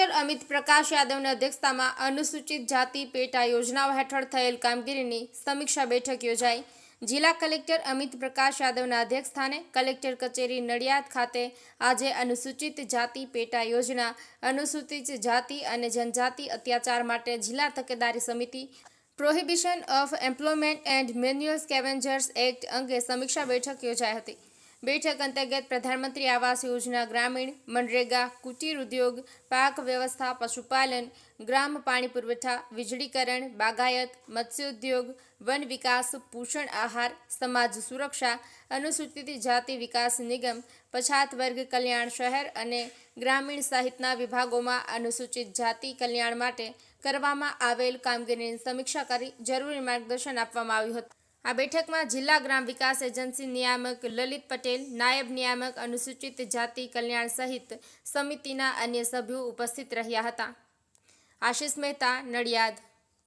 Collector Amit પ્રકાશ યાદવની અધ્યક્ષતામાં અનુસૂચિત જાતિ પેટા યોજનાઓ હેઠળ થયેલ કામગીરીની સમીક્ષા બેઠક યોજાઈ। જિલ્લા કલેક્ટર અમિત પ્રકાશ યાદવના અધ્યક્ષસ્થાને કલેક્ટર કચેરી નડિયાદ ખાતે આજે અનુસૂચિત જાતિ પેટા યોજના, અનુસૂચિત જાતિ અને જનજાતિ અત્યાચાર માટે જિલ્લા તકેદારી સમિતિ, prohibition of employment and manual scavengers act અંગે સમીક્ષા બેઠક યોજાઈ હતી। બેઠક અંતર્ગત પ્રધાનમંત્રી આવાસ યોજના ગ્રામીણ, મનરેગા, કુટીર ઉદ્યોગ, પાક વ્યવસ્થા, પશુપાલન, ગ્રામ પાણી પુરવઠા, વીજળીકરણ, બાગાયત, મત્સ્યોદ્યોગ, વન વિકાસ, પોષણ આહાર, સમાજ સુરક્ષા, અનુસૂચિત જાતિ વિકાસ નિગમ, પછાત વર્ગ કલ્યાણ શહેર અને ગ્રામીણ સહિતના વિભાગોમાં અનુસૂચિત જાતિ કલ્યાણ માટે કરવામાં આવેલ કામગીરીની સમીક્ષા કરી જરૂરી માર્ગદર્શન આપવામાં આવ્યું હતું। આ બેઠકમાં જિલ્લા ગ્રામ વિકાસ એજન્સી નિયામક લલિત પટેલ, નાયબ નિયામક અનુસૂચિત જાતિ કલ્યાણ સહિત સમિતિના અન્ય સભ્યો ઉપસ્થિત રહ્યા હતા। આશિષ મહેતા, નડિયાદ।